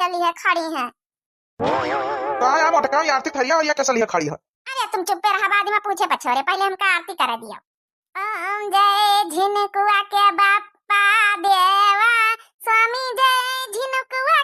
चली है खड़ी है। कहाँ यार मोटका ये आरती थरिया और ये कैसा लिया खड़ी है? अरे तुम चुप पे रहा, बाद में पूछे पछोरे, पहले हमका आरती करा दिया। ओम जय झिनुकुआ के बापा देवा, स्वामी जय झिनुकुआ